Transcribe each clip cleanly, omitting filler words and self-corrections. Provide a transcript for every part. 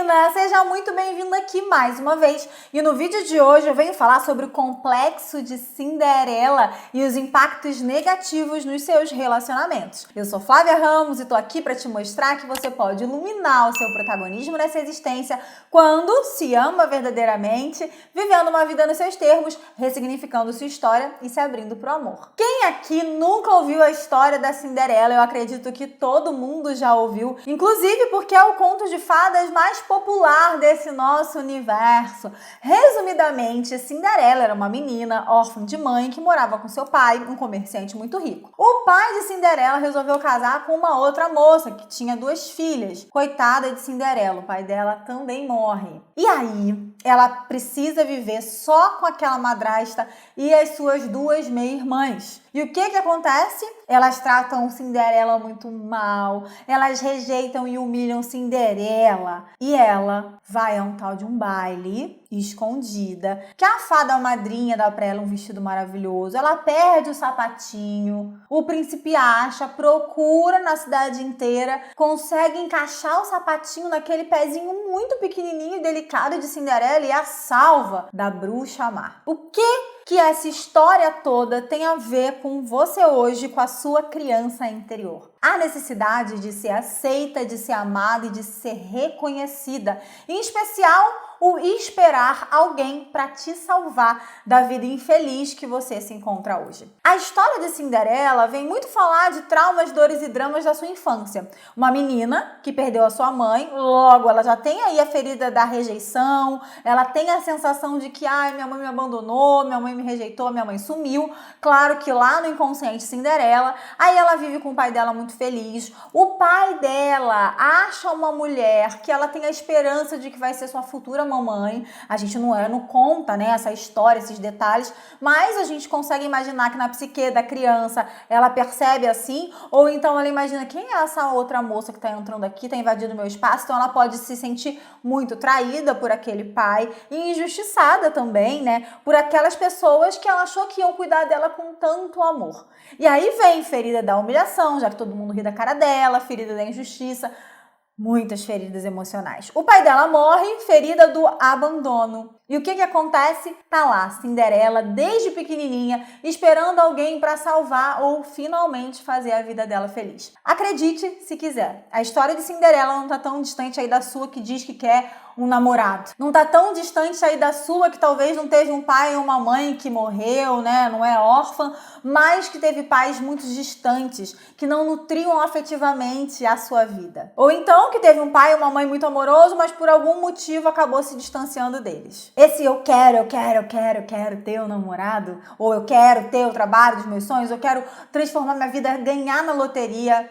menina! Seja muito bem-vinda aqui mais uma vez. E no vídeo de hoje eu venho falar sobre o complexo de Cinderela e os impactos negativos nos seus relacionamentos. Eu sou Flávia Ramos e tô aqui para te mostrar que você pode iluminar o seu protagonismo nessa existência quando se ama verdadeiramente, vivendo uma vida nos seus termos, ressignificando sua história e se abrindo pro amor. Quem aqui nunca ouviu a história da Cinderela? Eu acredito que todo mundo já ouviu, inclusive porque é o conto de fadas mais popular desse nosso universo. Resumidamente, Cinderela era uma menina órfã de mãe que morava com seu pai, um comerciante muito rico. O pai de Cinderela resolveu casar com uma outra moça que tinha 2 filhas. Coitada de Cinderela, o pai dela também morre. E aí, ela precisa viver só com aquela madrasta e as suas 2 meia-irmãs. E o que acontece? Elas tratam Cinderela muito mal, elas rejeitam e humilham Cinderela. E ela vai a um tal de um baile escondida, que a fada madrinha dá pra ela um vestido maravilhoso, ela perde o sapatinho, o príncipe acha, procura na cidade inteira, consegue encaixar o sapatinho naquele pezinho muito pequenininho e delicado de Cinderela e a salva da bruxa má. O que essa história toda tem a ver com você hoje, com a sua criança interior? A necessidade de ser aceita, de ser amada e de ser reconhecida. Em especial, o esperar alguém para te salvar da vida infeliz que você se encontra hoje. A história de Cinderela vem muito falar de traumas, dores e dramas da sua infância. Uma menina que perdeu a sua mãe, logo ela já tem aí a ferida da rejeição, ela tem a sensação de que minha mãe me abandonou, minha mãe me rejeitou, minha mãe sumiu. Claro que lá no inconsciente Cinderela, aí ela vive com o pai dela muito feliz. O pai dela acha uma mulher que ela tem a esperança de que vai ser sua futura mamãe. A gente não conta, né, essa história, esses detalhes, mas a gente consegue imaginar que na psique da criança ela percebe assim, ou então ela imagina quem é essa outra moça que tá entrando aqui, tá invadindo meu espaço, então ela pode se sentir muito traída por aquele pai e injustiçada também, né, por aquelas pessoas que ela achou que iam cuidar dela com tanto amor. E aí vem ferida da humilhação, já que todo mundo ri da cara dela, ferida da injustiça, muitas feridas emocionais. O pai dela morre, ferida do abandono. E o que acontece? Tá lá, Cinderela, desde pequenininha, esperando alguém para salvar ou finalmente fazer a vida dela feliz. Acredite se quiser, a história de Cinderela não tá tão distante aí da sua que diz que quer um namorado. Não tá tão distante aí da sua que talvez não teve um pai ou uma mãe que morreu, né? Não é órfã, mas que teve pais muito distantes, que não nutriam afetivamente a sua vida. Ou então que teve um pai ou uma mãe muito amoroso, mas por algum motivo acabou se distanciando deles. Esse eu quero ter um namorado, ou eu quero ter o trabalho dos meus sonhos, eu quero transformar minha vida, ganhar na loteria,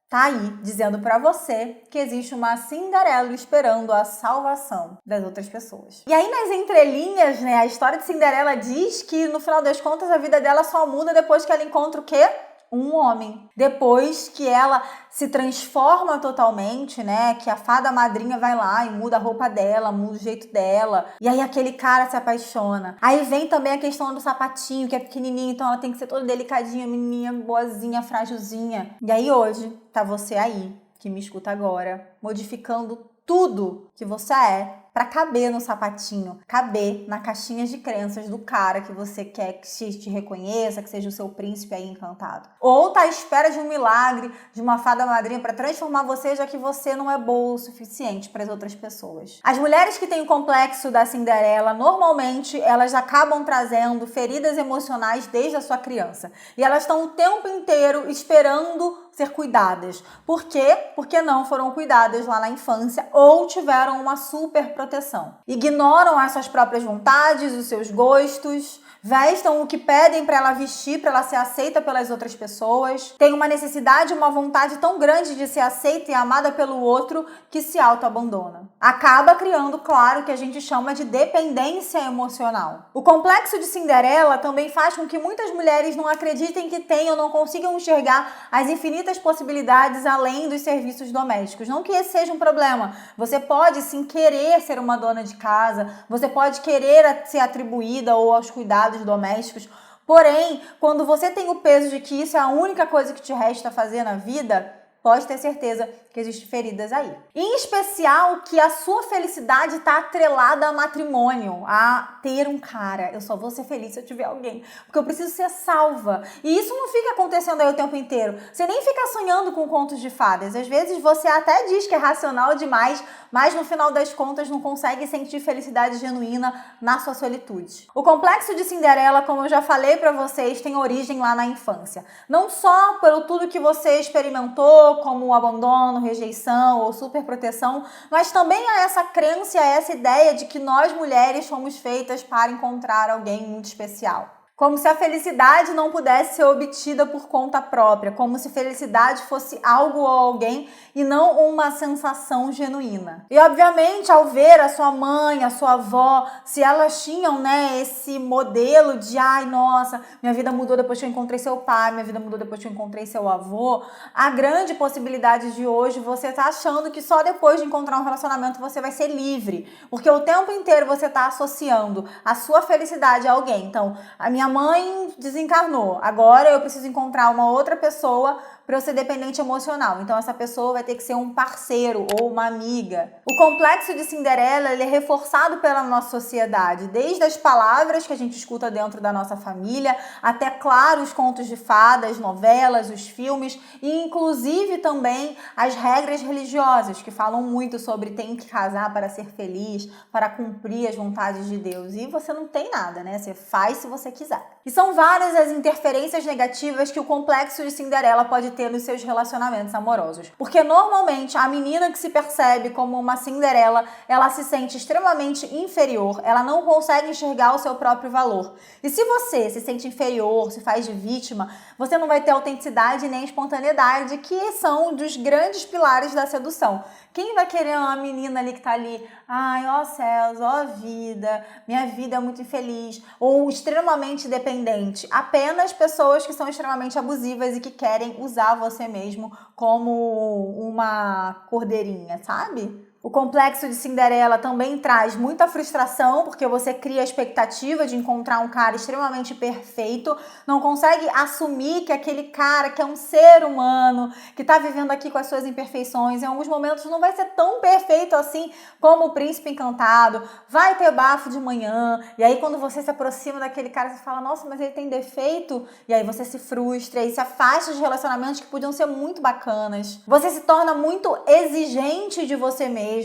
tá aí dizendo pra você que existe uma Cinderela esperando a salvação das outras pessoas. E aí nas entrelinhas, né, a história de Cinderela diz que no final das contas a vida dela só muda depois que ela encontra o quê? Um homem. Depois que ela se transforma totalmente, né, que a fada madrinha vai lá e muda a roupa dela, muda o jeito dela, e aí aquele cara se apaixona. Aí vem também a questão do sapatinho, que é pequenininho, então ela tem que ser toda delicadinha, menininha, boazinha, frágilzinha. E aí hoje, tá você aí, que me escuta agora, modificando tudo que você é para caber no sapatinho, caber na caixinha de crenças do cara que você quer que te reconheça, que seja o seu príncipe aí encantado. Ou tá à espera de um milagre, de uma fada madrinha para transformar você, já que você não é boa o suficiente para as outras pessoas. As mulheres que têm o complexo da Cinderela, normalmente elas acabam trazendo feridas emocionais desde a sua criança. E elas estão o tempo inteiro esperando ser cuidadas. Por quê? Porque não foram cuidadas lá na infância ou tiveram uma super proteção. Ignoram as suas próprias vontades, os seus gostos, vestam o que pedem para ela vestir, para ela ser aceita pelas outras pessoas. Tem uma necessidade, uma vontade tão grande de ser aceita e amada pelo outro que se autoabandona. Acaba criando, claro, o que a gente chama de dependência emocional. O complexo de Cinderela também faz com que muitas mulheres não acreditem que têm ou não consigam enxergar as infinitas possibilidades além dos serviços domésticos. Não que esse seja um problema. Você pode sim querer ser uma dona de casa, você pode querer ser atribuída ou aos cuidados domésticos, porém, quando você tem o peso de que isso é a única coisa que te resta fazer na vida, pode ter certeza que existem feridas aí. Em especial que a sua felicidade está atrelada a matrimônio, a ter um cara. Eu só vou ser feliz se eu tiver alguém, porque eu preciso ser salva. E isso não fica acontecendo aí o tempo inteiro. Você nem fica sonhando com contos de fadas. Às vezes você até diz que é racional demais, mas no final das contas não consegue sentir felicidade genuína na sua solitude. O complexo de Cinderela, como eu já falei pra vocês, tem origem lá na infância. Não só pelo tudo que você experimentou, como o abandono, rejeição ou superproteção, mas também a essa crença, a essa ideia de que nós mulheres fomos feitas para encontrar alguém muito especial. Como se a felicidade não pudesse ser obtida por conta própria, como se felicidade fosse algo ou alguém e não uma sensação genuína. E obviamente, ao ver a sua mãe, a sua avó, se elas tinham, esse modelo de ai, nossa, minha vida mudou depois que eu encontrei seu pai, minha vida mudou depois que eu encontrei seu avô, a grande possibilidade de hoje você tá achando que só depois de encontrar um relacionamento você vai ser livre, porque o tempo inteiro você tá associando a sua felicidade a alguém. Então, a minha mãe desencarnou, agora eu preciso encontrar uma outra pessoa para eu ser dependente emocional. Então essa pessoa vai ter que ser um parceiro ou uma amiga. O complexo de Cinderela, ele é reforçado pela nossa sociedade, desde as palavras que a gente escuta dentro da nossa família, até, claro, os contos de fadas, novelas, os filmes e inclusive também as regras religiosas, que falam muito sobre tem que casar para ser feliz, para cumprir as vontades de Deus. E você não tem nada, Você faz se você quiser. E são várias as interferências negativas que o complexo de Cinderela pode ter nos seus relacionamentos amorosos. Porque normalmente a menina que se percebe como uma Cinderela, ela se sente extremamente inferior, ela não consegue enxergar o seu próprio valor. E se você se sente inferior, se faz de vítima, você não vai ter autenticidade nem espontaneidade, que são dos grandes pilares da sedução. Quem vai querer uma menina ali que tá ali, ai, ó céus, ó vida, minha vida é muito infeliz, ou extremamente dependente? Apenas pessoas que são extremamente abusivas e que querem usar você mesmo como uma cordeirinha, sabe? O complexo de Cinderela também traz muita frustração, porque você cria a expectativa de encontrar um cara extremamente perfeito, não consegue assumir que aquele cara que é um ser humano, que tá vivendo aqui com as suas imperfeições, em alguns momentos não vai ser tão perfeito assim como o príncipe encantado, vai ter bafo de manhã, e aí quando você se aproxima daquele cara, você fala, nossa, mas ele tem defeito, e aí você se frustra e se afasta de relacionamentos que podiam ser muito bacanas. Você se torna muito exigente de você mesmo,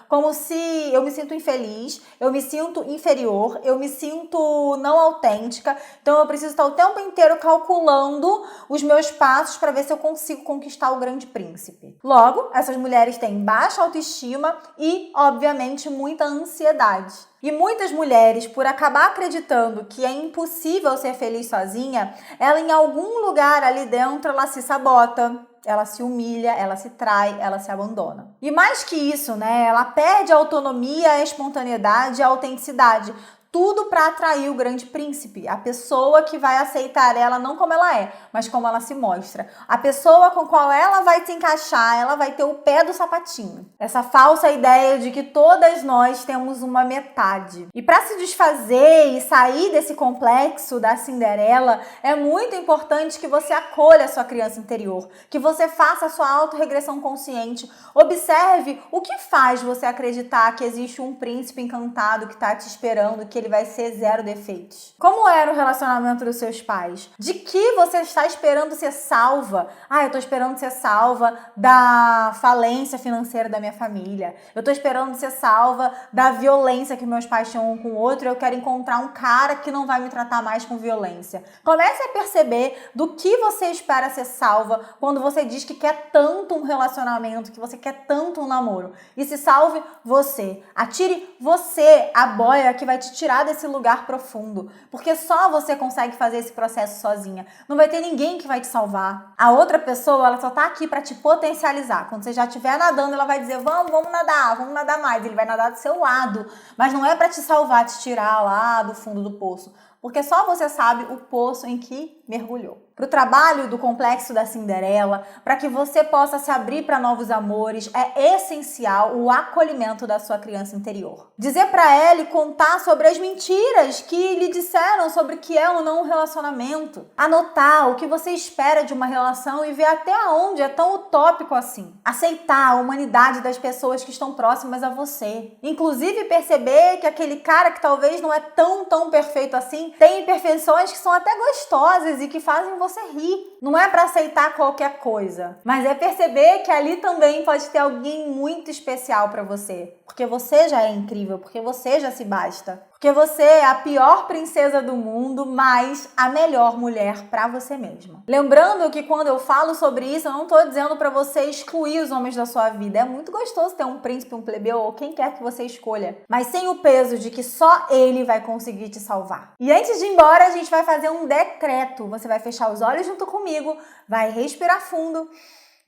como se eu me sinto infeliz, eu me sinto inferior, eu me sinto não autêntica, então eu preciso estar o tempo inteiro calculando os meus passos para ver se eu consigo conquistar o grande príncipe. Logo, essas mulheres têm baixa autoestima e, obviamente, muita ansiedade. E muitas mulheres, por acabar acreditando que é impossível ser feliz sozinha, ela em algum lugar ali dentro, ela se sabota, ela se humilha, ela se trai, ela se abandona. E mais que isso, ela perde a autonomia, a espontaneidade, a autenticidade. Tudo para atrair o grande príncipe, a pessoa que vai aceitar ela não como ela é, mas como ela se mostra. A pessoa com qual ela vai se encaixar, ela vai ter o pé do sapatinho. Essa falsa ideia de que todas nós temos uma metade. E para se desfazer e sair desse complexo da Cinderela, é muito importante que você acolha a sua criança interior, que você faça a sua autorregressão consciente, observe o que faz você acreditar que existe um príncipe encantado que está te esperando, que ele vai ser zero defeitos. Como era o relacionamento dos seus pais? De que você está esperando ser salva? Ah, eu tô esperando ser salva da falência financeira da minha família. Eu tô esperando ser salva da violência que meus pais tinham um com o outro. Eu quero encontrar um cara que não vai me tratar mais com violência. Comece a perceber do que você espera ser salva quando você diz que quer tanto um relacionamento, que você quer tanto um namoro. E se salve você. Atire você a boia que vai te tirar desse lugar profundo, porque só você consegue fazer esse processo sozinha. Não vai ter ninguém que vai te salvar. A outra pessoa, ela só tá aqui para te potencializar. Quando você já estiver nadando, ela vai dizer, vamos nadar mais. Ele vai nadar do seu lado, mas não é para te salvar, te tirar lá do fundo do poço, porque só você sabe o poço em que mergulhou. para o trabalho do complexo da Cinderela, para que você possa se abrir para novos amores, é essencial o acolhimento da sua criança interior. Dizer para ela e contar sobre as mentiras que lhe disseram sobre o que é ou não um relacionamento. Anotar o que você espera de uma relação e ver até onde é tão utópico assim. Aceitar a humanidade das pessoas que estão próximas a você. Inclusive perceber que aquele cara que talvez não é tão perfeito assim, tem imperfeições que são até gostosas e que fazem você rir. Não é para aceitar qualquer coisa, mas é perceber que ali também pode ter alguém muito especial para você, porque você já é incrível, porque você já se basta, porque você é a pior princesa do mundo, mas a melhor mulher para você mesma. Lembrando que quando eu falo sobre isso, eu não estou dizendo para você excluir os homens da sua vida. É muito gostoso ter um príncipe, um plebeu ou quem quer que você escolha, mas sem o peso de que só ele vai conseguir te salvar. E antes de ir embora, a gente vai fazer um decreto. Você vai fechar os olhos junto comigo, vai respirar fundo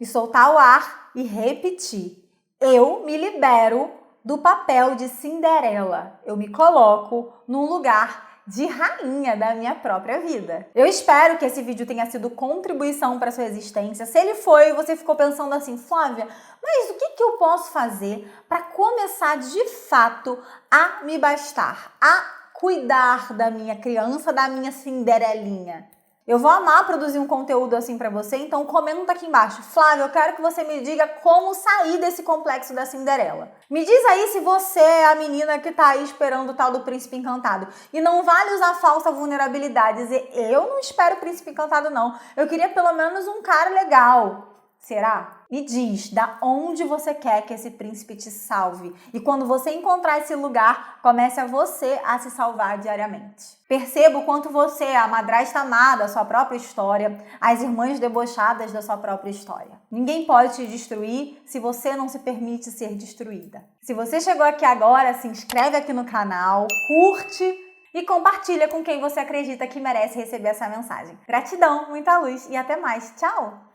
e soltar o ar e repetir: eu me libero do papel de Cinderela. Eu me coloco num lugar de rainha da minha própria vida. Eu espero que esse vídeo tenha sido contribuição para sua existência. Se ele foi, você ficou pensando assim: Flávia, mas o que eu posso fazer para começar de fato a me bastar, a cuidar da minha criança, da minha Cinderelinha? Eu vou amar produzir um conteúdo assim pra você, então comenta aqui embaixo. Flávia, eu quero que você me diga como sair desse complexo da Cinderela. Me diz aí se você é a menina que tá aí esperando o tal do príncipe encantado. E não vale usar falsa vulnerabilidade, dizer, eu não espero o príncipe encantado não. Eu queria pelo menos um cara legal. Será? Me diz, da onde você quer que esse príncipe te salve. E quando você encontrar esse lugar, comece a você a se salvar diariamente. Perceba o quanto você é a madrasta amada da sua própria história, as irmãs debochadas da sua própria história. Ninguém pode te destruir se você não se permite ser destruída. Se você chegou aqui agora, se inscreve aqui no canal, curte e compartilha com quem você acredita que merece receber essa mensagem. Gratidão, muita luz e até mais. Tchau!